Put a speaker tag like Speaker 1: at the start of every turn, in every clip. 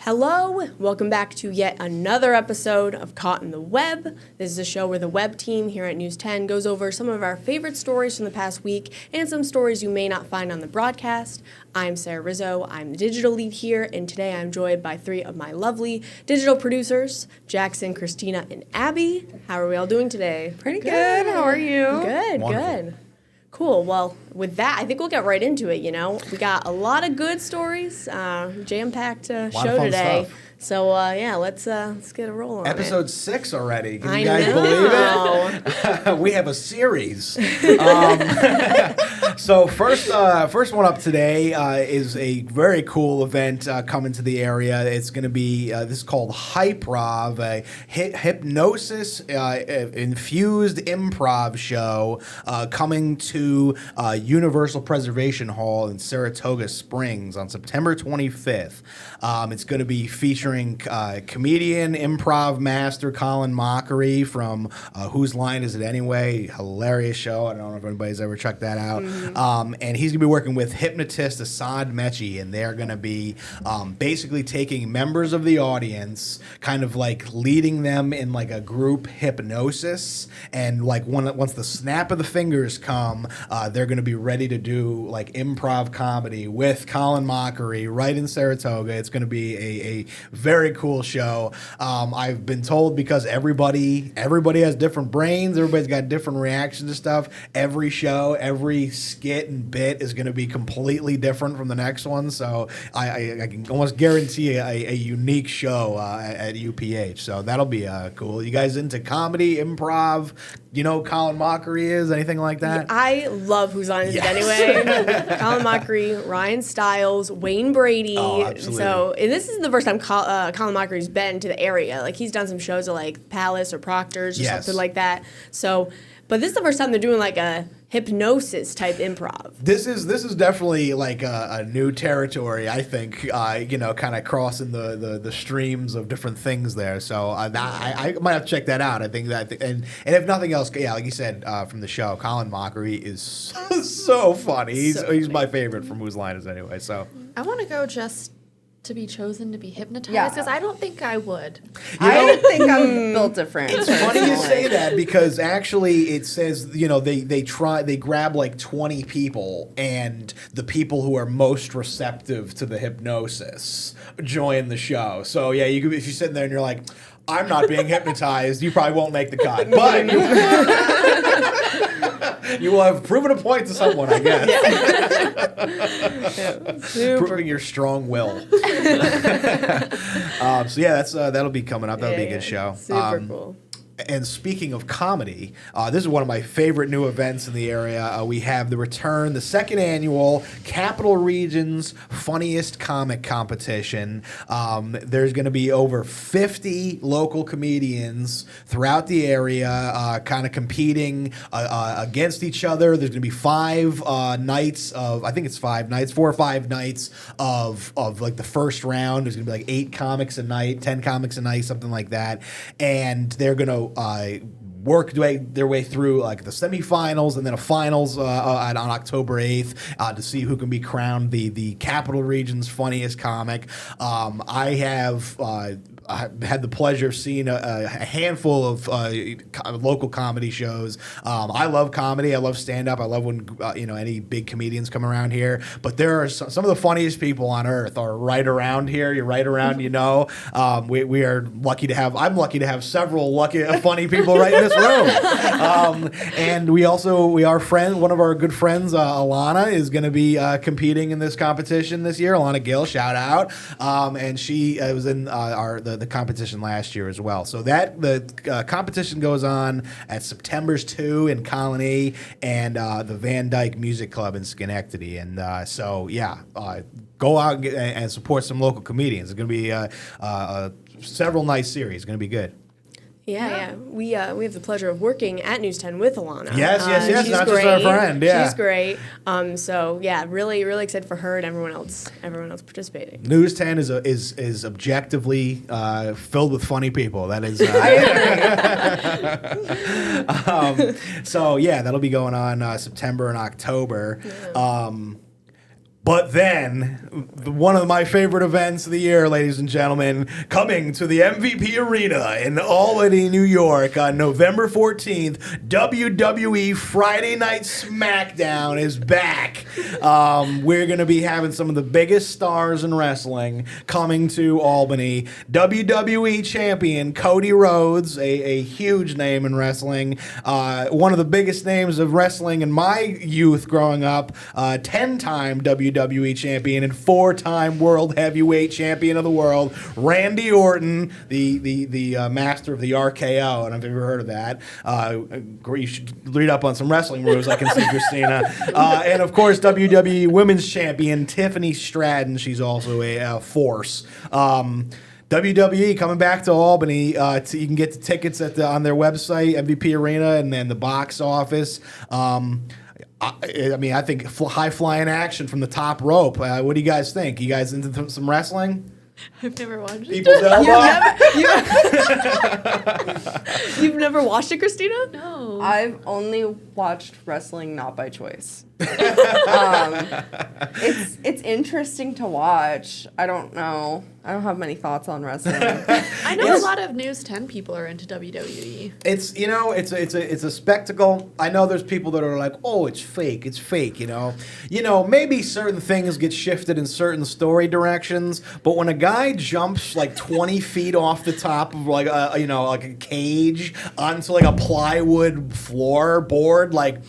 Speaker 1: Hello, welcome back to yet another episode of Caught in the Web. This is a show where the web team here at News 10 goes over some of our favorite stories from the past week and some stories you may not find on the broadcast. I'm Sarah Rizzo, I'm the digital lead here, and today I'm joined by three of my lovely digital producers, Jackson, Christina, and Abby. How are we all doing today?
Speaker 2: Pretty good. How are you?
Speaker 1: Good,
Speaker 3: Wonderful.
Speaker 1: good. Cool. Well, with that, I think we'll get right into it, We got a lot of good stories, jam-packed show
Speaker 3: fun
Speaker 1: today.
Speaker 3: stuff.
Speaker 1: So, let's get a roll on
Speaker 3: Episode 6 already. Can
Speaker 1: I
Speaker 3: you guys
Speaker 1: know.
Speaker 3: believe it? We have a series. So first one up today is a very cool event coming to the area. It's going to be, this is called Hyprov, a hypnosis infused improv show coming to Universal Preservation Hall in Saratoga Springs on September 25th. It's going to be featuring comedian, improv master Colin Mockery from Whose Line Is It Anyway? Hilarious show. I don't know if anybody's ever checked that out. And he's going to be working with hypnotist Assad Mechi, and they're going to be basically taking members of the audience, kind of like leading them in like a group hypnosis. And like once the snap of the fingers come, they're going to be ready to do like improv comedy with Colin Mockery right in Saratoga. It's going to be a very cool show. I've been told because everybody has different brains, everybody's got different reactions to stuff. Every show, every skit and bit is going to be completely different from the next one. So I can almost guarantee a unique show at UPH. So that'll be cool. You guys into comedy, improv? You know who Colin Mockery is? Anything like that?
Speaker 1: I love Whose Line Is It Anyway? Colin Mockery, Ryan Stiles, Wayne Brady.
Speaker 3: Oh, absolutely.
Speaker 1: So, and this is the first time Colin Mockery's been to the area. Like, he's done some shows at, like, Palace or Proctor's or something like that. So, but this is the first time they're doing, like, a hypnosis type improv.
Speaker 3: This is definitely like a new territory, I think, kind of crossing the streams of different things there. So I might have to check that out. I think that, and if nothing else, like you said from the show, Colin Mockery is so funny. He's my favorite from Whose Line Is It Anyway? So
Speaker 2: I want to go just to be chosen to be hypnotized because I don't think I would.
Speaker 4: I don't think I'm built different.
Speaker 3: It's funny you say that because actually it says, they grab like 20 people, and the people who are most receptive to the hypnosis join the show. So yeah, if you're sitting there and you're like, I'm not being hypnotized, you probably won't make the cut. But you will have proven a point to someone, I guess. Proving your strong will. That'll be coming up. That'll be a good show.
Speaker 1: Super cool.
Speaker 3: And speaking of comedy, this is one of my favorite new events in the area. We have the second annual Capital Region's Funniest Comic Competition. There's going to be over 50 local comedians throughout the area kind of competing against each other. There's going to be 4 or 5 nights of like the first round. There's going to be like 8 comics a night, 10 comics a night, something like that. And they're going to work their way through like the semifinals and then a finals on October 8th to see who can be crowned the Capital Region's funniest comic. I have had the pleasure of seeing a handful of local comedy shows. I love comedy. I love stand-up. I love when any big comedians come around here. But there are some of the funniest people on earth are right around here. You're right around. We are lucky to have. I'm lucky to have several funny people right in this room. And one of our good friends, Alana, is going to be competing in this competition this year. Alana Gill, shout out. And she was in the competition last year as well. So the competition goes on at September's 2 in Colony and the Van Dyke Music Club in Schenectady. And go out and support some local comedians. It's going to be several nice series. It's going to be good.
Speaker 1: Yeah. We have the pleasure of working at News 10 with Alana.
Speaker 3: Yes.
Speaker 1: She's
Speaker 3: Not
Speaker 1: great.
Speaker 3: just our friend. Yeah.
Speaker 1: She's great. Really, really excited for her and everyone else participating.
Speaker 3: News 10 is objectively filled with funny people. That is. That'll be going on September and October.
Speaker 1: Yeah.
Speaker 3: But then, one of my favorite events of the year, ladies and gentlemen, coming to the MVP Arena in Albany, New York on November 14th, WWE Friday Night SmackDown is back. We're going to be having some of the biggest stars in wrestling coming to Albany. WWE Champion Cody Rhodes, a huge name in wrestling, one of the biggest names of wrestling in my youth growing up, 10-time WWE champion and 4-time world heavyweight champion of the world, Randy Orton, the master of the RKO. I don't know if you've ever heard of that. You should read up on some wrestling moves, I can see, Christina. And of course, WWE Women's Champion Tiffany Stratton. She's also a force. WWE coming back to Albany. You can get the tickets on their website, MVP Arena, and then the box office. I think high-flying action from the top rope. What do you guys think? You guys into some wrestling?
Speaker 2: I've never watched it.
Speaker 3: People's elbow?
Speaker 1: You've never watched it, Christina?
Speaker 2: No.
Speaker 4: I've only watched wrestling not by choice. It's interesting to watch. I don't know. I don't have many thoughts on wrestling.
Speaker 2: I know a lot of News 10 people are into WWE.
Speaker 3: It's a spectacle. I know there's people that are like, oh, it's fake. Maybe certain things get shifted in certain story directions, but when a guy jumps like 20 feet off the top of like a cage onto like a plywood floorboard, like,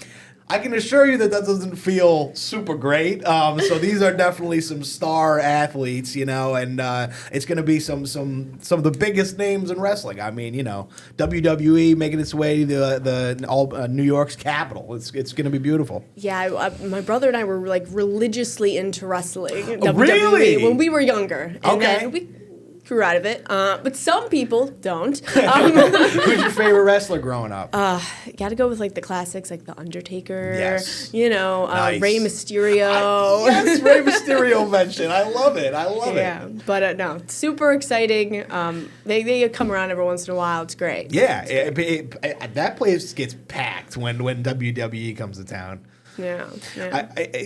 Speaker 3: I can assure you that doesn't feel super great. So these are definitely some star athletes, and it's going to be some of the biggest names in wrestling. I mean, WWE making its way to the New York's capital. It's going to be beautiful.
Speaker 1: Yeah, my brother and I were like religiously into wrestling. WWE
Speaker 3: Really?
Speaker 1: when we were younger. And
Speaker 3: Okay.
Speaker 1: then we grew out of it, but some people don't.
Speaker 3: Who's your favorite wrestler growing up?
Speaker 1: Got to go with like the classics, like The Undertaker.
Speaker 3: Yes.
Speaker 1: Nice. Rey Mysterio.
Speaker 3: Yes, Rey Mysterio mention. I love it.
Speaker 1: Yeah, but no, super exciting. They come around every once in a while. It's great.
Speaker 3: Yeah, that place gets packed when WWE comes to town.
Speaker 1: Yeah.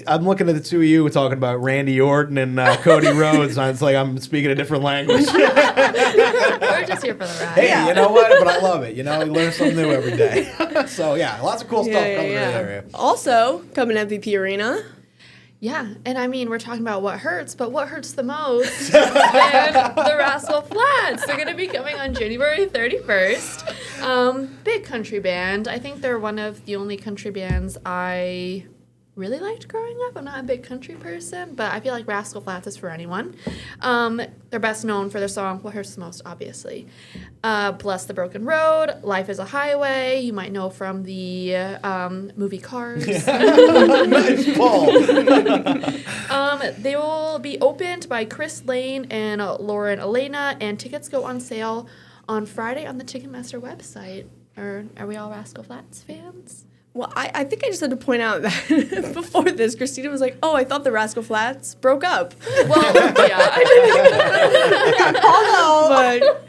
Speaker 3: I'm looking at the two of you talking about Randy Orton and Cody Rhodes. It's like I'm speaking a different language.
Speaker 2: We're just here for the ride.
Speaker 3: Hey, you know what? But I love it. You learn something new every day. So, yeah, lots of cool stuff coming in the area.
Speaker 1: Also, coming to MVP Arena.
Speaker 2: Yeah, and I mean, we're talking about what hurts, but what hurts the most? And the Rascal Flatts. They're going to be coming on January 31st. Big country band. I think they're one of the only country bands I really liked growing up. I'm not a big country person, but I feel like Rascal Flatts is for anyone. They're best known for their song, What Hurts the Most, obviously. Bless the Broken Road, Life is a Highway, you might know from the movie Cars.
Speaker 3: Nice ball.
Speaker 2: They will be opened by Chris Lane and Lauren Elena, and tickets go on sale on Friday on the Ticketmaster website. Are we all Rascal Flatts fans?
Speaker 1: Well, I think I just had to point out that before this, Christina was like, "Oh, I thought the Rascal Flatts broke up."
Speaker 2: Well, yeah.
Speaker 1: But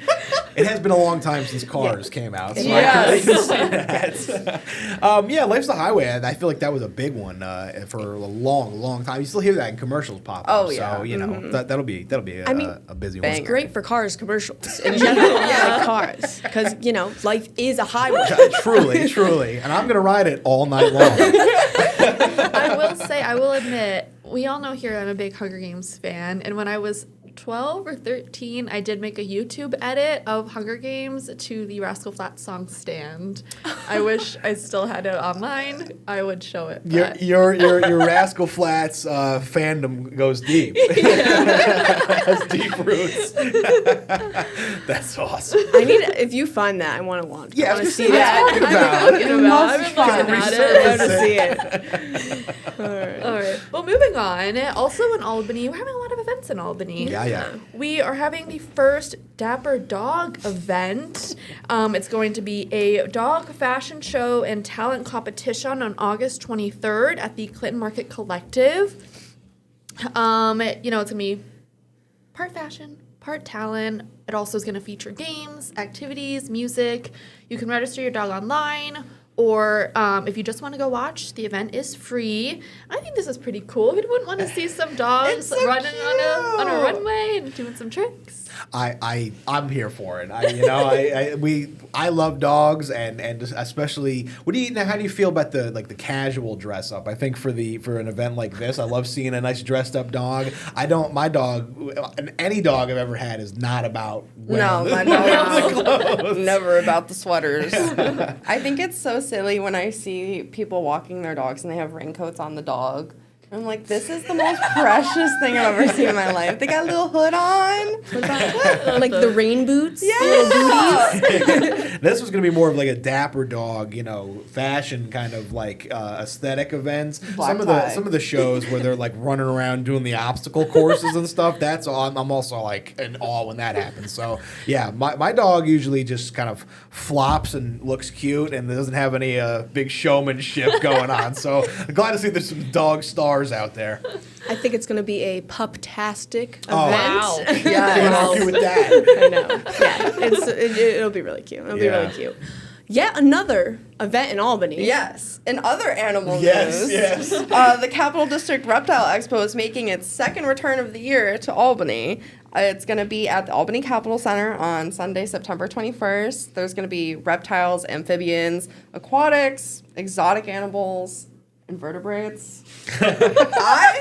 Speaker 3: It has been a long time since Cars came out. So
Speaker 2: Yes.
Speaker 3: I can see that. Life's the Highway. I feel like that was a big one for a long, long time. You still hear that in commercials pop up.
Speaker 4: Oh, yeah.
Speaker 3: So, that'll be a busy one.
Speaker 4: banger.
Speaker 1: great for Cars commercials in general. Yeah, Cars, because life is a highway.
Speaker 3: Truly. And I'm going to ride it all night long.
Speaker 2: I will admit, we all know here I'm a big Hunger Games fan, and when I was 12 or 13, I did make a YouTube edit of Hunger Games to the Rascal Flatts song Stand. I wish I still had it online. I would show it.
Speaker 3: Your Rascal Flatts fandom goes deep. Has deep roots. That's awesome.
Speaker 1: If you find that, I want to watch.
Speaker 3: Yeah,
Speaker 1: I want to see
Speaker 3: talking
Speaker 1: that.
Speaker 3: about.
Speaker 1: I've been looking at it. I want to see it.
Speaker 2: All right. Well, moving on. Also in Albany, we're having a lot of events in Albany.
Speaker 3: Yeah.
Speaker 2: We are having the first Dapper Dog event. It's going to be a dog fashion show and talent competition on August 23rd at the Clinton Market Collective. It's going to be part fashion, part talent. It also is going to feature games, activities, music. You can register your dog online, Or if you just want to go watch, the event is free. I think this is pretty cool. Who wouldn't want to see some dogs
Speaker 4: so
Speaker 2: running on a
Speaker 4: cute.
Speaker 2: runway and doing some tricks?
Speaker 3: I'm here for it. I love dogs and especially how do you feel about the casual dress up? I think for an event like this, I love seeing a nice dressed up dog. My dog, any dog I've ever had is not about wearing
Speaker 4: my dog is never about the sweaters. I think it's so silly when I see people walking their dogs and they have raincoats on the dog. I'm like, this is the most precious thing I've ever seen in my life. They got a little hood on.
Speaker 1: Like the rain boots?
Speaker 4: Yeah.
Speaker 3: This was going to be more of like a dapper dog, fashion kind of like aesthetic events.
Speaker 4: Black tie.
Speaker 3: Some of the shows where they're like running around doing the obstacle courses and stuff. That's all. I'm also like in awe when that happens. So yeah, my dog usually just kind of flops and looks cute and doesn't have any big showmanship going on. So I'm glad to see there's some dog stars out there.
Speaker 1: I think it's going to be a pup-tastic event.
Speaker 2: Wow.
Speaker 3: Can't argue with that.
Speaker 1: I know. Yeah, it'll be really cute. It'll be really cute. Yet another event in Albany.
Speaker 4: Yes. In other animal news,
Speaker 3: Yes.
Speaker 4: the Capital District Reptile Expo is making its second return of the year to Albany. It's going to be at the Albany Capitol Center on Sunday, September 21st. There's going to be reptiles, amphibians, aquatics, exotic animals, invertebrates. I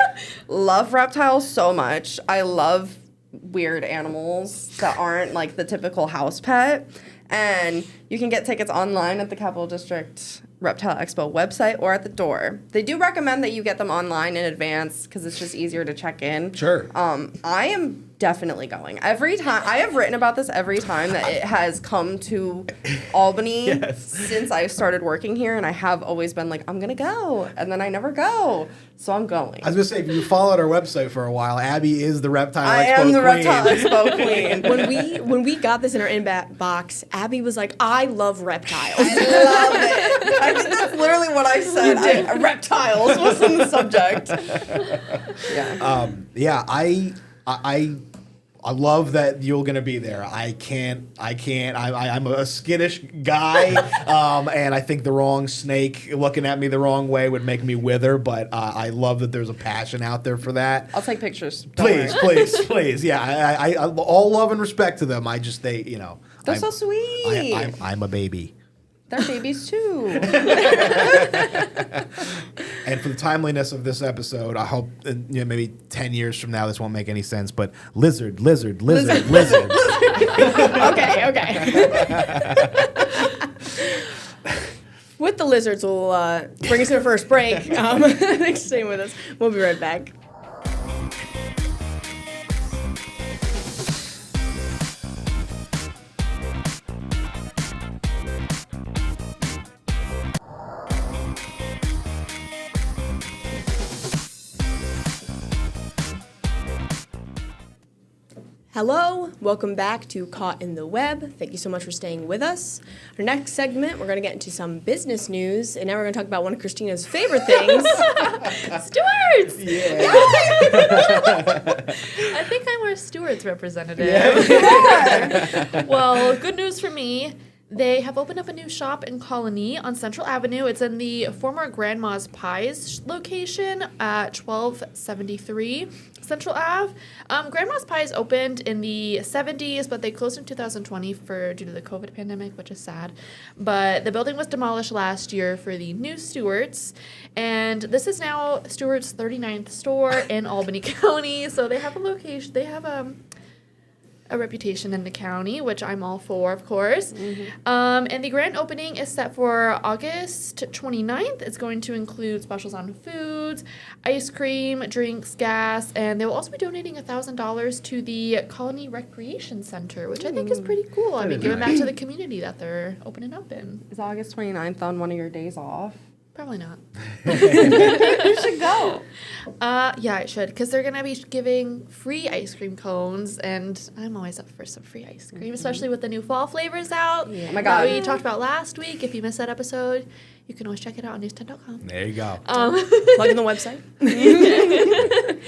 Speaker 4: love reptiles so much. I love weird animals that aren't like the typical house pet. And you can get tickets online at the Capital District Reptile Expo website or at the door. They do recommend that you get them online in advance because it's just easier to check in.
Speaker 3: Sure.
Speaker 4: I am definitely going. Every time I have written about this every time that it has come to Albany since I started working here, and I have always been like, I'm gonna go, and then I never go. So I'm going.
Speaker 3: I was gonna say, if you followed our website for a while, Abby is the Reptile
Speaker 4: I
Speaker 3: Expo
Speaker 4: am the
Speaker 3: queen.
Speaker 4: Reptile Expo queen.
Speaker 1: When we got this in our inbox, Abby was like, "I love reptiles."
Speaker 4: I love it. I think that's literally what I said. Reptiles was in the subject. Yeah.
Speaker 3: I love that you're gonna be there. I'm a skittish guy, and I think the wrong snake looking at me the wrong way would make me wither. But I love that there's a passion out there for that.
Speaker 4: I'll take pictures. Don't worry.
Speaker 3: Please. Yeah, I all love and respect to them.
Speaker 4: They're so sweet.
Speaker 3: I'm a baby.
Speaker 4: They're babies too.
Speaker 3: And for the timeliness of this episode, I hope maybe 10 years from now this won't make any sense, but lizard.
Speaker 1: Okay. With the lizards, we'll bring us to our first break. Thanks for staying with us. We'll be right back. Hello, welcome back to Caught in the Web. Thank you so much for staying with us. Our next segment, we're going to get into some business news, and now we're going to talk about one of Christina's favorite things.
Speaker 2: Stewards!
Speaker 3: Yeah.
Speaker 2: I think I'm our stewards representative.
Speaker 3: Yeah.
Speaker 2: Well, good news for me. They have opened up a new shop in Colony on Central Avenue. It's in the former Grandma's Pies location at 1273 Central Ave. Grandma's Pies opened in the 70s, but they closed in 2020 due to the COVID pandemic, which is sad. But the building was demolished last year for the new Stewart's, and this is now Stewart's 39th store in Albany County. So they have a location. They have a reputation in the county, which I'm all for, of course. Mm-hmm. And the grand opening is set for August 29th. It's going to include specials on foods, ice cream, drinks, gas, and they will also be donating $1,000 to the Colony Recreation Center, which I think is pretty cool. I mean, giving back to the community that they're opening up in.
Speaker 4: Is August 29th on one of your days off?
Speaker 2: Probably not.
Speaker 4: You should go.
Speaker 2: Yeah, it should, because they're going to be giving free ice cream cones, and I'm always up for some free ice cream, especially with the new fall flavors out.
Speaker 4: Yeah. Oh my God.
Speaker 2: That we talked about last week. If you missed that episode, you can always check it out on news10.com.
Speaker 3: There you go.
Speaker 1: Plug in the website.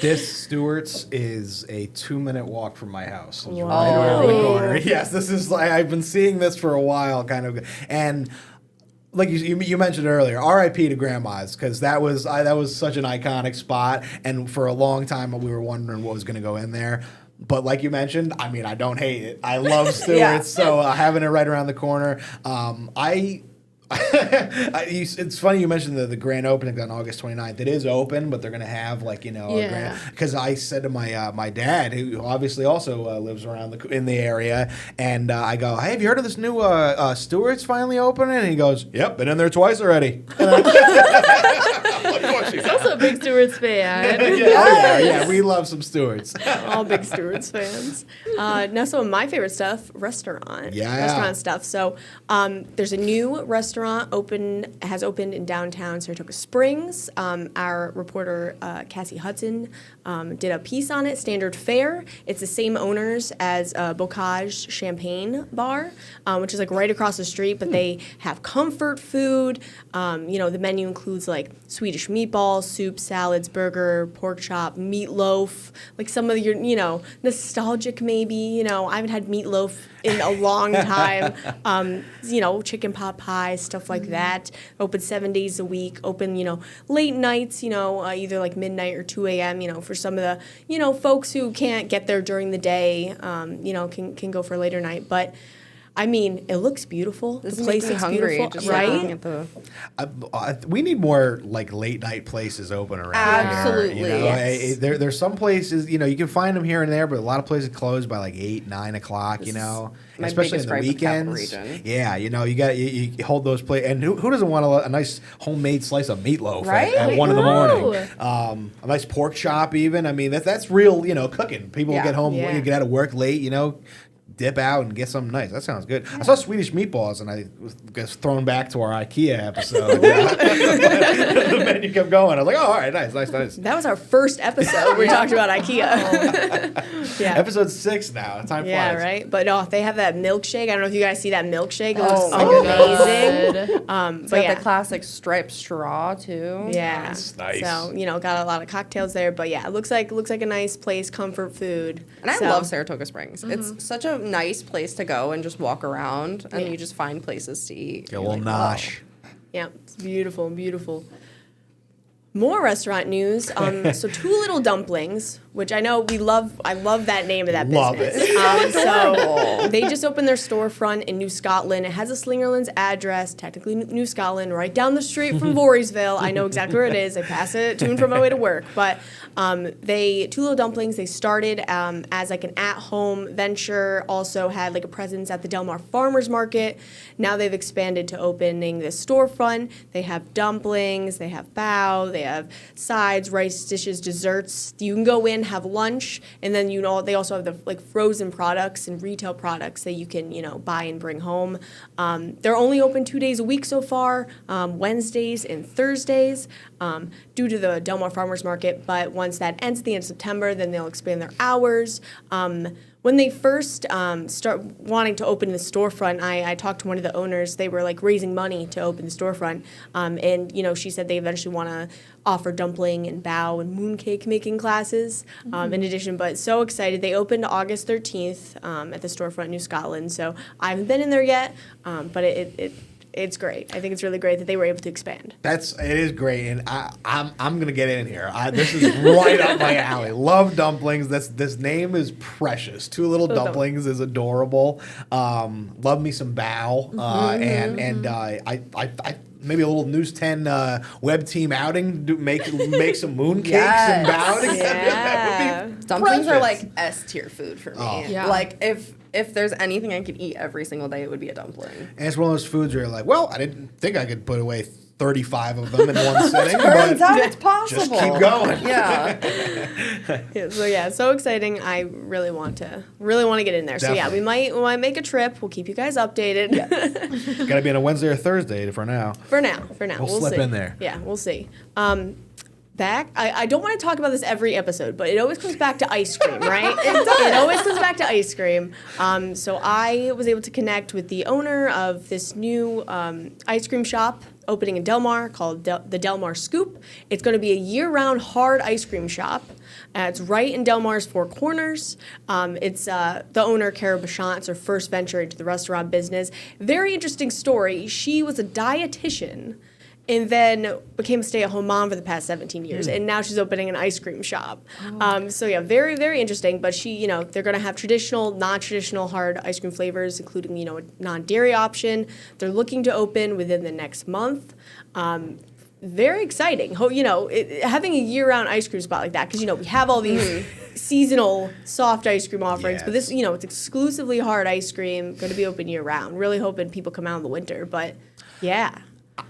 Speaker 3: This Stewart's is a 2-minute walk from my house. It's
Speaker 1: Wow.
Speaker 3: right around the corner. Yes, this is like I've been seeing this for a while, kind of, and like you mentioned earlier, R.I.P. to Grandma's, because that was such an iconic spot, and for a long time we were wondering what was going to go in there. But like you mentioned, I mean, I don't hate it. I love Stewart's, so having it right around the corner. It's funny you mentioned the grand opening on August 29th. It is open, but they're going to have a grand, because I said to my dad, who obviously also lives around in the area, and I go, hey, have you heard of this new Stewart's finally opening? And he goes, yep, been in there twice already.
Speaker 2: He's also a big Stewart's fan.
Speaker 3: Yeah, we love some Stewart's.
Speaker 1: All big Stewart's fans. Now, some of my favorite stuff, restaurant stuff. So there's a new restaurant has opened in downtown Saratoga Springs. Our reporter, Cassie Hudson, did a piece on it, Standard Fare. It's the same owners as Bocage Champagne Bar, which is right across the street, but they have comfort food. The menu includes Swedish meatballs, soup, salads, burger, pork chop, meatloaf, some of your, nostalgic maybe, I haven't had meatloaf in a long time. Chicken pot pie, stuff like that. Open 7 days a week. Open, late nights, either midnight or 2 a.m., for some of the, folks who can't get there during the day, can go for a later night. But I mean, it looks beautiful.
Speaker 4: This
Speaker 1: the place looks beautiful, right?
Speaker 3: We need more late night places open around
Speaker 4: Absolutely,
Speaker 3: here.
Speaker 4: yes.
Speaker 3: There's some places, you can find them here and there, but a lot of places close by 8, 9 o'clock. Especially in the weekends. Yeah, you hold those places. And who doesn't want a nice homemade slice of meatloaf at 1 in the morning? A nice pork chop, even. I mean, that's real, cooking. People get home, get out of work late, dip out and get something nice. That sounds good. I saw Swedish meatballs, and I was thrown back to our IKEA episode. The menu kept going. I was like, oh, all right, nice.
Speaker 1: That was our first episode. We talked about IKEA.
Speaker 3: Episode 6 now. Time flies.
Speaker 1: Yeah, right? But they have that milkshake. I don't know if you guys see that milkshake. It
Speaker 4: Oh,
Speaker 1: looks amazing.
Speaker 4: It's got the classic striped straw, too.
Speaker 1: Yeah.
Speaker 3: That's nice.
Speaker 1: So, got a lot of cocktails there. But yeah, it looks like a nice place, comfort food.
Speaker 4: And I love Saratoga Springs. Mm-hmm. It's such a nice place to go and just walk around, and you just find places to eat.
Speaker 3: Get a little nosh.
Speaker 1: Yeah, it's beautiful, beautiful. More restaurant news. So Two Little Dumplings, which I know we love. I love that name of that business. So they just opened their storefront in New Scotland. It has a Slingerland's address, technically New Scotland, right down the street from Voorheesville. I know exactly where it is. I pass it to and from my way to work. But Two Little Dumplings, they started as an at-home venture. Also had a presence at the Del Mar Farmers Market. Now they've expanded to opening this storefront. They have dumplings. They have bao. They have sides, rice dishes, desserts. You can go in, have lunch, and then they also have the frozen products and retail products that you can buy and bring home. They're only open 2 days a week so far, Wednesdays and Thursdays, due to the Del Mar Farmers Market. But once that ends at the end of September, then they'll expand their hours. When they first start wanting to open the storefront, I talked to one of the owners. They were raising money to open the storefront, and she said they eventually want to offer dumpling and bao and mooncake making classes in addition. But so excited! They opened August 13th at the storefront in New Scotland. So I haven't been in there yet, but it's great. I think it's really great that they were able to expand.
Speaker 3: It is great, and I'm gonna get in here. This is right up my alley. Love dumplings. This name is precious. Two Little Dumplings is adorable. Love me some bao, and I maybe a little News 10 web team outing. Make some mooncakes and bao together.
Speaker 1: Yeah.
Speaker 3: That would be
Speaker 4: Dumplings
Speaker 3: precious.
Speaker 4: are S tier food for me.
Speaker 3: Oh.
Speaker 2: Yeah.
Speaker 4: If there's anything I could eat every single day, it would be a dumpling.
Speaker 3: And it's one of those foods where you're well, I didn't think I could put away 35 of them in one sitting.
Speaker 4: Turns
Speaker 3: but
Speaker 4: out it's possible.
Speaker 3: just keep going.
Speaker 4: Yeah.
Speaker 1: So exciting. I really want to get in there.
Speaker 3: Definitely.
Speaker 1: So yeah, we might make a trip. We'll keep you guys updated.
Speaker 3: Got to be on a Wednesday or Thursday for now.
Speaker 1: For now.
Speaker 3: We'll slip
Speaker 1: see.
Speaker 3: in there.
Speaker 1: Yeah, we'll see. I don't want to talk about this every episode, but it always comes back to ice cream, right? It always comes back to ice cream. So I was able to connect with the owner of this new ice cream shop opening in Del Mar called the Del Mar Scoop. It's going to be a year-round hard ice cream shop. It's right in Del Mar's Four Corners. It's the owner, Kara Bachant. It's her first venture into the restaurant business. Very interesting story. She was a dietitian and then became a stay-at-home mom for the past 17 years, and now she's opening an ice cream shop. So yeah, very, very interesting. But they're going to have traditional, non-traditional hard ice cream flavors, including a non-dairy option. They're looking to open within the next month. Very exciting. Having a year-round ice cream spot like that, because we have all these seasonal soft ice cream offerings, but this, it's exclusively hard ice cream, going to be open year-round. Really hoping people come out in the winter, but yeah.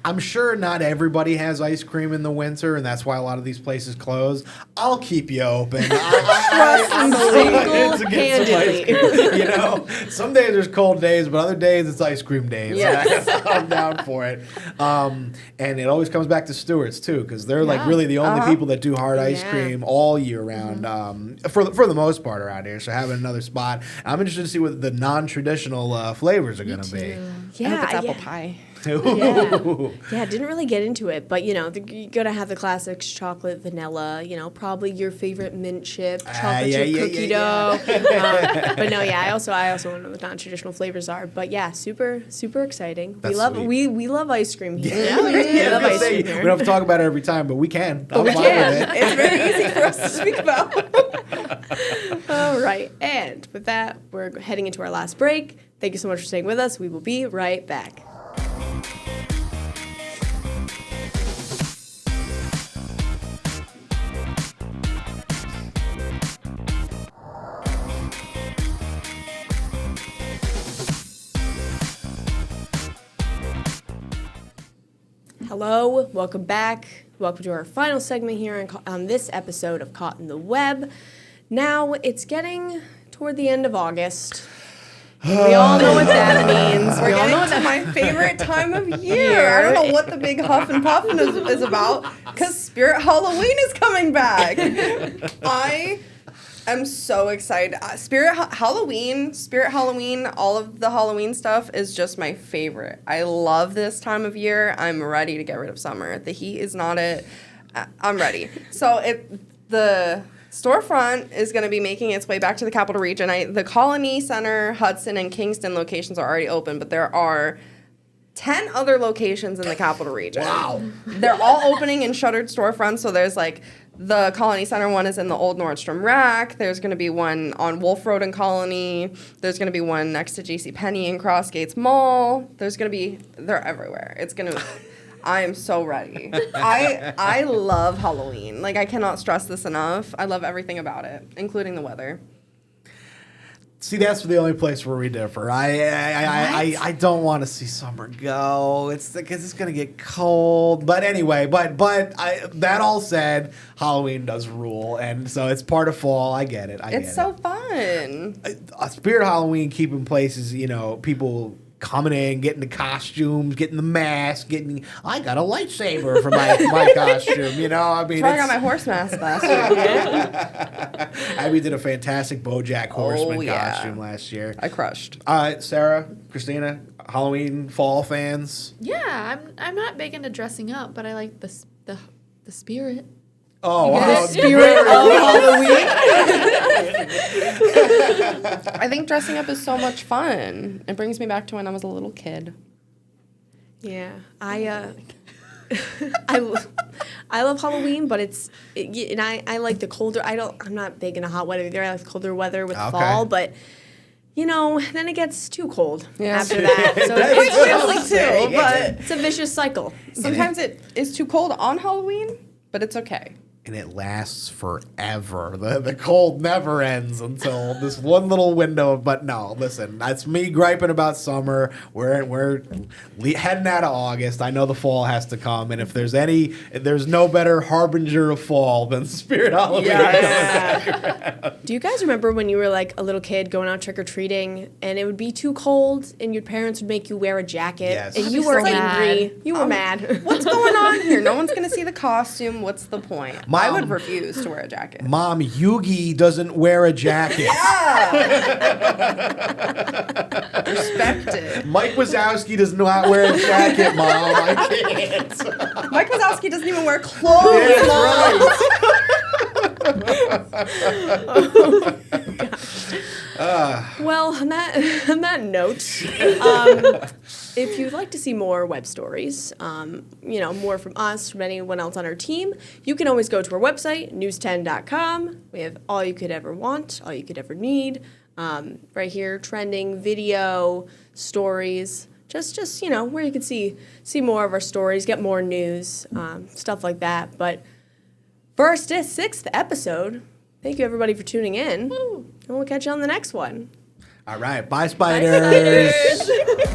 Speaker 3: I'm sure not everybody has ice cream in the winter, and that's why a lot of these places close. I'll keep you open. I'm
Speaker 1: single-handedly.
Speaker 3: Some days there's cold days, but other days it's ice cream days.
Speaker 4: Yes.
Speaker 3: I'm down for it. And it always comes back to Stewart's too, because they're like really the only people that do hard ice cream all year round, for the most part around here. So having another spot, I'm interested to see what the non-traditional flavors are going to be.
Speaker 4: I hope it's apple pie.
Speaker 1: Yeah, didn't really get into it, but you're gonna have the classics: chocolate, vanilla. Probably your favorite mint chip, chocolate chip cookie dough. But no, I also want to know what the non-traditional flavors are. But yeah, super super exciting.
Speaker 3: That's
Speaker 1: we love ice cream here.
Speaker 3: We love ice cream here. We don't have to talk about it every time, but we can.
Speaker 1: We can.
Speaker 4: It's very easy for us to speak about.
Speaker 1: All right, and with that, we're heading into our last break. Thank you so much for staying with us. We will be right back. Hello, welcome back. Welcome to our final segment here on this episode of Caught in the Web. Now, it's getting toward the end of August. We all know what that means.
Speaker 4: We're getting to my favorite time of year. I don't know what the big huff and puff is about, because Spirit Halloween is coming back. I am so excited. Spirit Halloween, all of the Halloween stuff is just my favorite. I love this time of year. I'm ready to get rid of summer. The heat is not it. I'm ready. So the storefront is going to be making its way back to the Capital Region. The Colony Center, Hudson, and Kingston locations are already open, but there are 10 other locations in the Capital Region.
Speaker 3: Wow.
Speaker 4: They're all opening in shuttered storefronts, so there's the Colony Center one is in the old Nordstrom Rack. There's going to be one on Wolf Road in Colony. There's going to be one next to JCPenney in Crossgates Mall. They're everywhere. I am so ready. I love Halloween. I cannot stress this enough. I love everything about it, including the weather.
Speaker 3: See, that's the only place where we differ. I don't want to see summer go. It's because it's gonna get cold. But anyway, that all said, Halloween does rule, and so it's part of fall. I get it.
Speaker 4: It's so fun.
Speaker 3: Spirit Halloween keeping places, people coming in, getting the costumes, getting the mask, I got a lightsaber for my costume, I
Speaker 4: got my horse mask last year.
Speaker 3: Abby did a fantastic BoJack Horseman costume last year.
Speaker 4: I crushed.
Speaker 3: Sarah, Christina, Halloween, fall fans?
Speaker 2: Yeah, I'm not big into dressing up, but I like the spirit.
Speaker 3: Oh, wow.
Speaker 1: The spirit of Halloween.
Speaker 4: I think dressing up is so much fun. It brings me back to when I was a little kid.
Speaker 1: Yeah, I love Halloween, but I like the colder. I'm not big into hot weather either. I like colder weather with fall, but then it gets too cold after that. So
Speaker 4: quite quickly too, but
Speaker 1: it's a vicious cycle.
Speaker 4: Sometimes it is too cold on Halloween, but it's okay.
Speaker 3: And it lasts forever. The cold never ends until this one little window. But no, listen, that's me griping about summer. We're heading out of August. I know the fall has to come, and if there's no better harbinger of fall than Spirit Halloween.
Speaker 1: Yeah. Do you guys remember when you were like a little kid going out trick or treating, and it would be too cold, and your parents would make you wear a jacket, and you were angry. You were mad.
Speaker 4: What's going on here? No one's gonna see the costume. What's the point? I would refuse to wear a jacket.
Speaker 3: Mom, Yugi doesn't wear a jacket.
Speaker 4: Respect it.
Speaker 3: Mike Wazowski does not wear a jacket, Mom. I can't.
Speaker 4: Mike Wazowski doesn't even wear clothes.
Speaker 3: Yeah,
Speaker 4: Mom.
Speaker 3: right.
Speaker 1: Well, on that note, if you'd like to see more web stories, more from us, from anyone else on our team, you can always go to our website, news10.com. We have all you could ever want, all you could ever need, right here, trending, video, stories, just where you can see more of our stories, get more news, stuff like that. But for our sixth episode, thank you everybody for tuning in. Woo. And we'll catch you on the next one.
Speaker 3: All right. Bye, spiders.
Speaker 2: Bye, spiders.